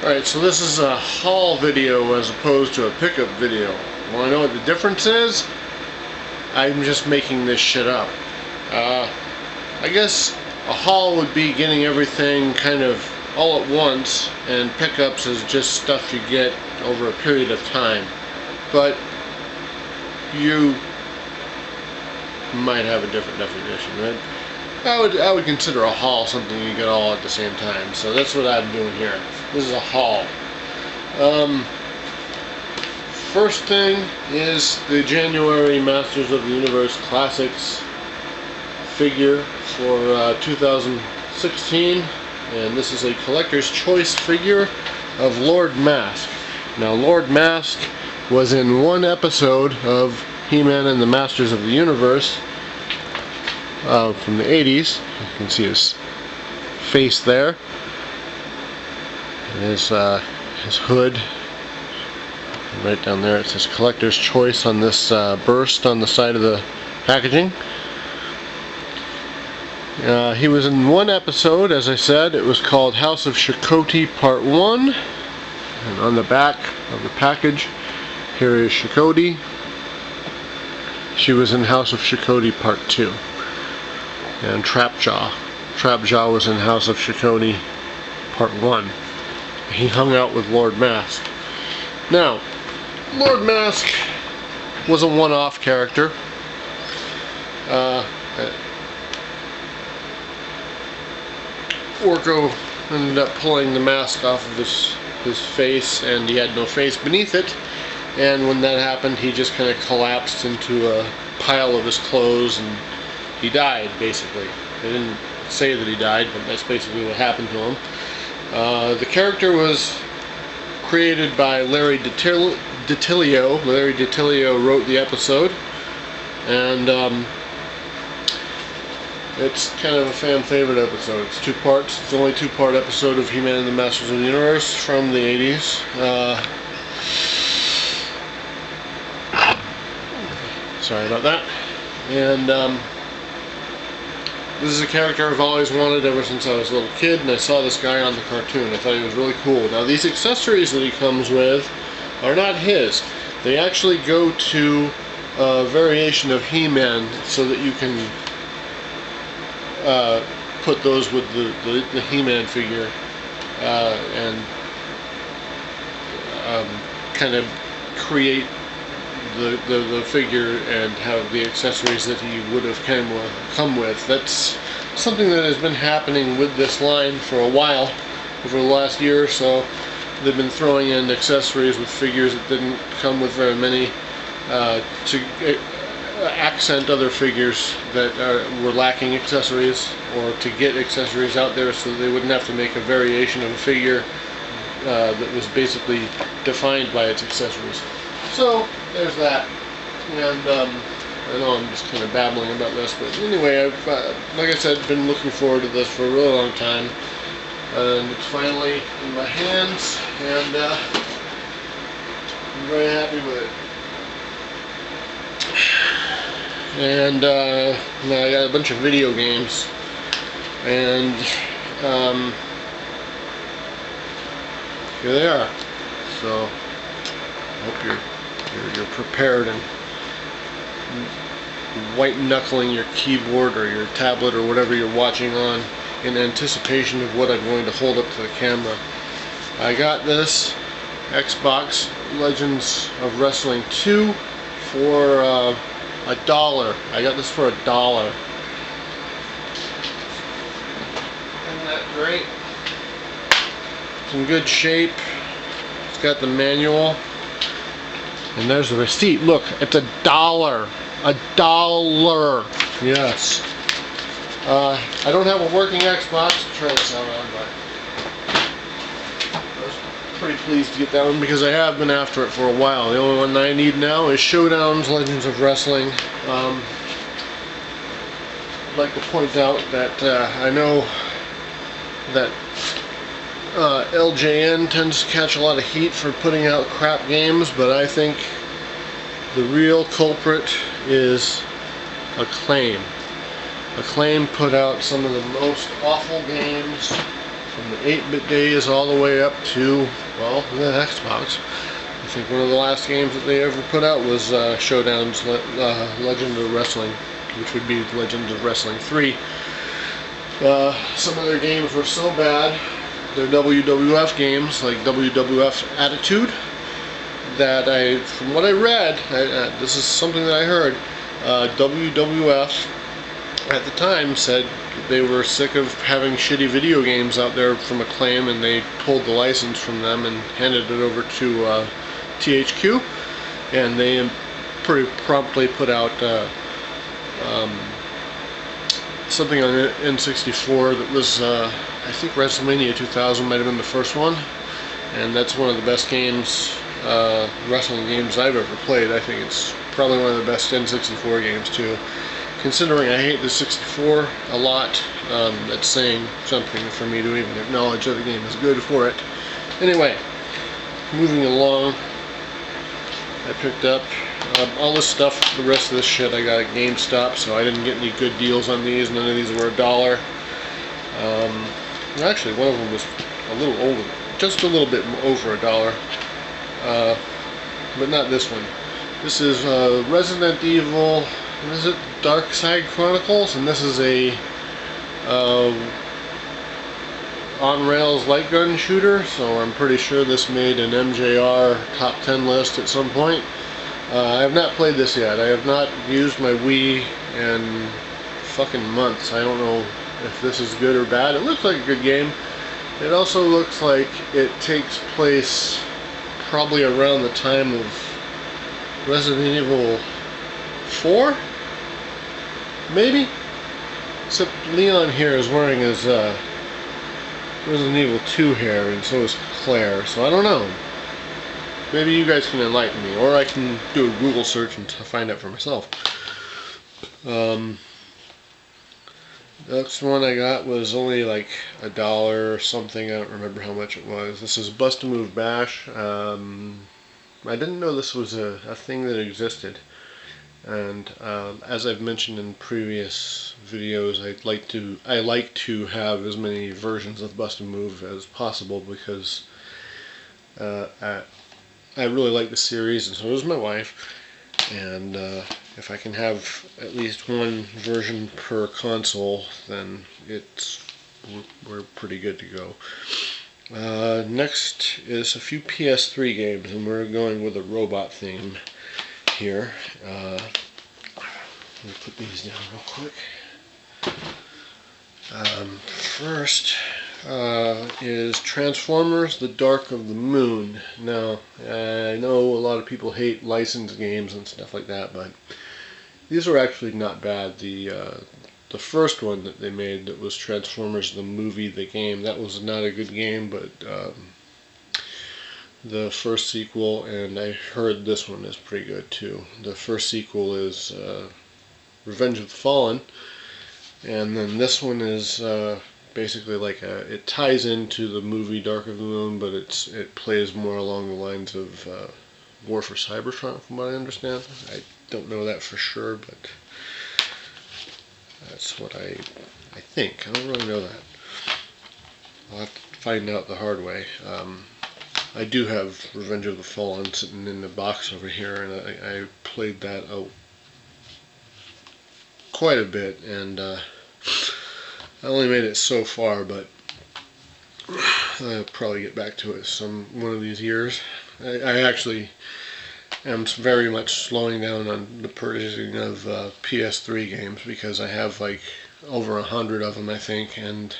Alright, so this is a haul video as opposed to a pickup video. Want to know what the difference is? I'm just making this shit up. I guess a haul would be getting everything kind of all at once, and pickups is just stuff you get over a period of time. But you might have a different definition, right? I would consider a haul something you get all at the same time. So that's what I'm doing here. This is a haul. First thing is the January Masters of the Universe Classics figure for 2016, and this is a collector's choice figure of Lord Mask. Now, Lord Mask was in one episode of He-Man and the Masters of the Universe from the 80s. You can see his face there. His hood. Right down there it says collector's choice on this burst on the side of the packaging. He was in one episode, as I said. It was called House of Chakotay Part 1. And on the back of the package, here is Chakotay. She was in House of Chakotay Part 2. And Trapjaw. Trapjaw was in House of Chakotay Part 1. He hung out with Lord Mask. Now, Lord Mask was a one-off character. Orko ended up pulling the mask off of his face, and he had no face beneath it. And when that happened, he just kind of collapsed into a pile of his clothes, and he died, basically. They didn't say that he died, but that's basically what happened to him. The character was created by Larry DiTillio. Larry DiTillio wrote the episode, and it's kind of a fan favorite episode. It's two parts. It's the only two-part episode of He-Man and the Masters of the Universe from the 80s. Sorry about that. And this is a character I've always wanted ever since I was a little kid, and I saw this guy on the cartoon. I thought he was really cool. Now, these accessories that he comes with are not his. They actually go to a variation of He-Man so that you can put those with the He-Man figure and kind of create the figure and have the accessories that he would have come with. That's something that has been happening with this line for a while. Over the last year or so, they've been throwing in accessories with figures that didn't come with very many to accent other figures that were lacking accessories, or to get accessories out there so that they wouldn't have to make a variation of a figure that was basically defined by its accessories. So there's that. And I know I'm just kind of babbling about this, but anyway, I've like I said, been looking forward to this for a really long time, and it's finally in my hands, and I'm very happy with it. And now I got a bunch of video games, and here they are. So I hope you're prepared and white knuckling your keyboard or your tablet or whatever you're watching on in anticipation of what I'm going to hold up to the camera. I got this Xbox Legends of Wrestling 2 for $1. I got this for $1. Isn't that great? It's in good shape. It's got the manual. And there's the receipt. Look, it's $1. $1. Yes. I don't have a working Xbox to try this out on, but I was pretty pleased to get that one because I have been after it for a while. The only one that I need now is Showdown's Legends of Wrestling. I'd like to point out that I know that LJN tends to catch a lot of heat for putting out crap games, but I think the real culprit is Acclaim. Acclaim put out some of the most awful games from the 8-bit days all the way up to, well, the Xbox. I think one of the last games that they ever put out was Showdown's Legend of Wrestling, which would be Legend of Wrestling 3. Some of their games were so bad, their WWF games, like WWF Attitude, that from what I read, this is something that I heard, WWF at the time said they were sick of having shitty video games out there from Acclaim, and they pulled the license from them and handed it over to THQ, and they pretty promptly put out something on N64 that was, I think WrestleMania 2000 might have been the first one, and that's one of the best games, wrestling games I've ever played. I think it's probably one of the best N64 games too. Considering I hate the 64 a lot, that's saying something for me to even acknowledge that the game is good for it. Anyway, moving along, I picked up all this stuff. The rest of this shit I got at GameStop, so I didn't get any good deals on these. None of these were $1. Actually, one of them was a little over, just a little bit over $1, but not this one. This is Resident Evil. What is it? Dark Side Chronicles, and this is a on-rails light gun shooter, so I'm pretty sure this made an MJR top 10 list at some point. I have not played this yet. I have not used my Wii in fucking months. I don't know if this is good or bad. It looks like a good game. It also looks like it takes place probably around the time of Resident Evil 4? Maybe? Except Leon here is wearing his Resident Evil 2 hair, and so is Claire, so I don't know. Maybe you guys can enlighten me, or I can do a Google search and find out for myself. Next one I got was only like $1 or something. I don't remember how much it was. This is Bust a Move Bash. I didn't know this was a thing that existed. And as I've mentioned in previous videos, I like to have as many versions of Bust a Move as possible, because I really like the series, and so does my wife. And if I can have at least one version per console, then we're pretty good to go. Next is a few PS3 games, and we're going with a robot theme here. Let me put these down real quick. First is Transformers: The Dark of the Moon. Now, I know a lot of people hate licensed games and stuff like that, but these were actually not bad. The first one that they made, that was Transformers the movie, the game, that was not a good game, but the first sequel, and I heard this one is pretty good too. The first sequel is Revenge of the Fallen, and then this one is basically like it ties into the movie Dark of the Moon, but it plays more along the lines of War for Cybertron, from what I understand. I don't know that for sure, but that's what I think. I don't really know that. I'll have to find out the hard way. I do have Revenge of the Fallen sitting in the box over here, and I played that quite a bit, and I only made it so far, but I'll probably get back to it one of these years. I actually am very much slowing down on the purchasing of PS3 games, because I have like over 100 of them, I think, and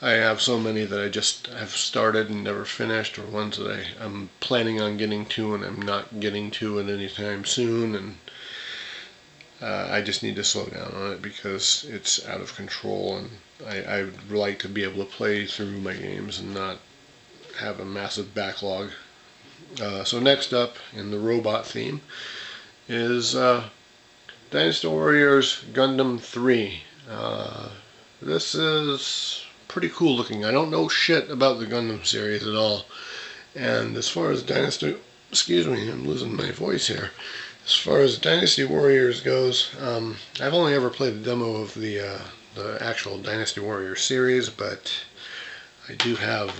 I have so many that I just have started and never finished, or ones that I'm planning on getting to and I'm not getting to it anytime soon, and I just need to slow down on it because it's out of control, and I would like to be able to play through my games and not have a massive backlog. So next up in the robot theme is Dynasty Warriors Gundam 3. This is pretty cool looking. I don't know shit about the Gundam series at all, and as far as Dynasty, excuse me, I'm losing my voice here. As far as Dynasty Warriors goes, I've only ever played a demo of the actual Dynasty Warriors series, but I do have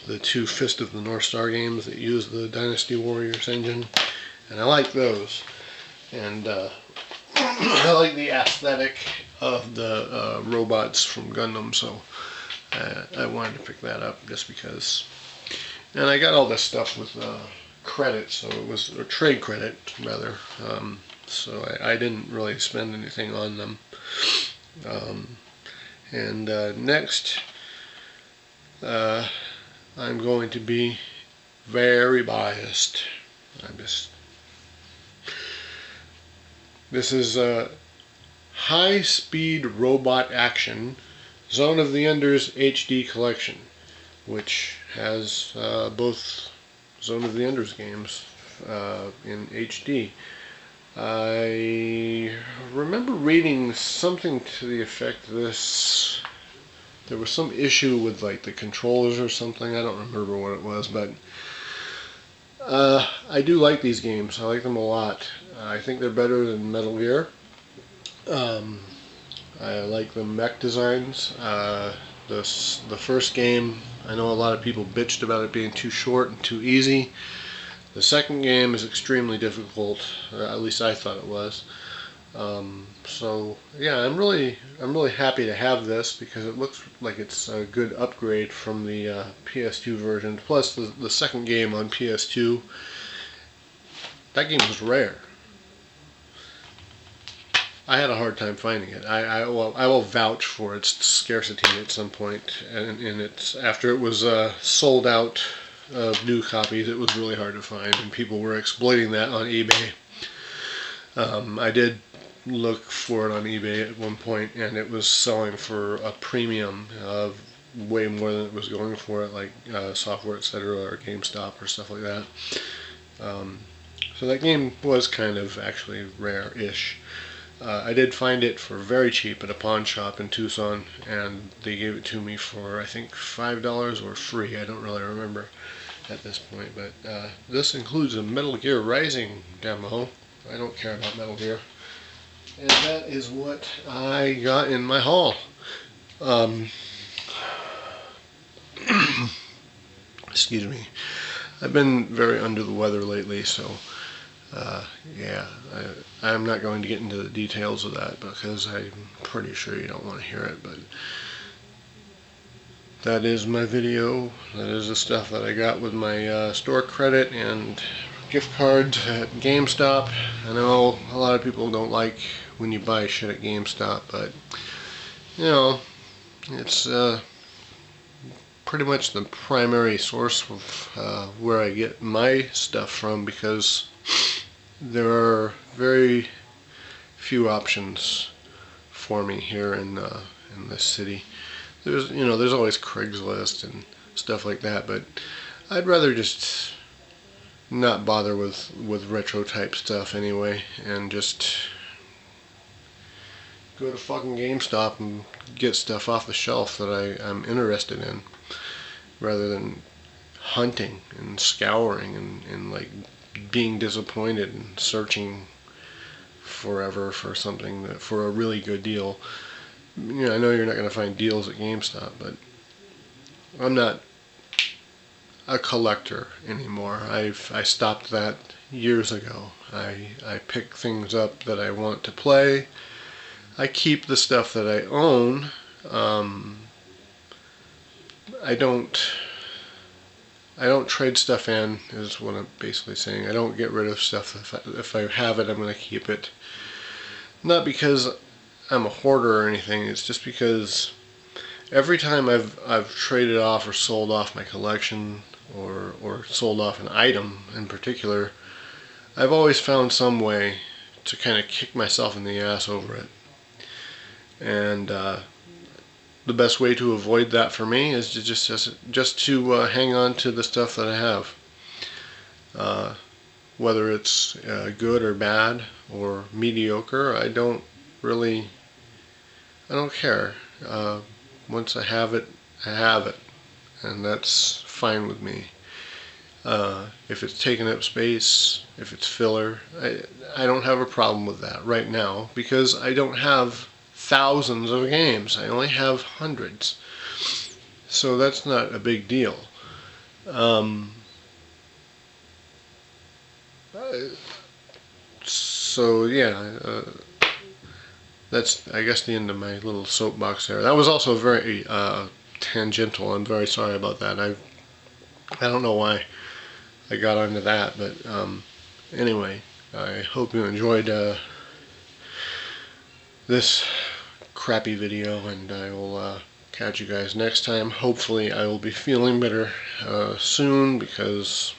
the two Fist of the North Star games that use the Dynasty Warriors engine, and I like those. And I like the aesthetic of the robots from Gundam, so I wanted to pick that up just because. And I got all this stuff with credit, so it was a trade credit rather. So I didn't really spend anything on them. Next, I'm going to be very biased. This is a high-speed robot action Zone of the Enders HD collection, which has both Zone of the Enders games in HD. I remember reading something to the effect there was some issue with like the controllers or something. I don't remember what it was, but I do like these games. I like them a lot. I think they're better than Metal Gear. I like the mech designs. The first game, I know a lot of people bitched about it being too short and too easy. The second game is extremely difficult, or at least I thought it was. So yeah, I'm really happy to have this because it looks like it's a good upgrade from the PS2 version. Plus the second game on PS2, that game was rare. I had a hard time finding it. I will vouch for its scarcity at some point, and it's after it was sold out of new copies, it was really hard to find, and people were exploiting that on eBay. I did look for it on eBay at one point, and it was selling for a premium of way more than it was going for it, like Software Etc. or GameStop or stuff like that. So that game was kind of actually rare-ish. I did find it for very cheap at a pawn shop in Tucson, and they gave it to me for I think $5 or free. I don't really remember at this point, but this includes a Metal Gear Rising demo. I don't care about Metal Gear. And that is what I got in my haul. Excuse me. I've been very under the weather lately, so yeah, I'm not going to get into the details of that because I'm pretty sure you don't want to hear it, but that is my video. That is the stuff that I got with my store credit and gift cards at GameStop. I know a lot of people don't like when you buy shit at GameStop, but you know, it's pretty much the primary source of where I get my stuff from because there are very few options for me here in this city. There's always Craigslist and stuff like that, but I'd rather just not bother with retro type stuff anyway, and just go to fucking GameStop and get stuff off the shelf that I'm interested in, rather than hunting and scouring and like being disappointed and searching forever for something for a really good deal. I know you're not going to find deals at GameStop, but I'm not a collector anymore. I stopped that years ago. I pick things up that I want to play. I keep the stuff that I own. I don't trade stuff in, is what I'm basically saying. I don't get rid of stuff. If I have it, I'm going to keep it. Not because I'm a hoarder or anything. It's just because every time I've traded off or sold off my collection or sold off an item in particular, I've always found some way to kind of kick myself in the ass over it. And the best way to avoid that for me is to just to hang on to the stuff that I have. Whether it's good or bad or mediocre, I don't care. Once I have it, I have it, and that's fine with me. If it's taking up space, if it's filler, I don't have a problem with that right now because I don't have thousands of games. I only have hundreds. So that's not a big deal. So yeah, that's, I guess, the end of my little soapbox there. That was also very tangential. I'm very sorry about that. I don't know why I got onto that, but anyway, I hope you enjoyed this crappy video, and I will catch you guys next time. Hopefully I will be feeling better soon, because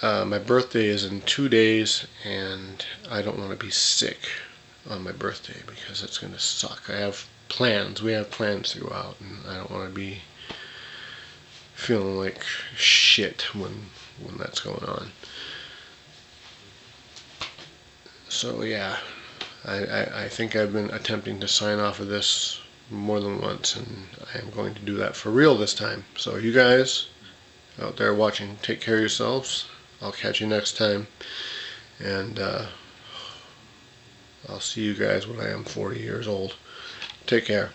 my birthday is in 2 days, and I don't want to be sick on my birthday, because it's going to suck. I have plans. We have plans to go out, and I don't want to be feeling like shit when that's going on. So yeah, I think I've been attempting to sign off of this more than once, and I am going to do that for real this time. So you guys out there watching, take care of yourselves. I'll catch you next time, and I'll see you guys when I am 40 years old. Take care.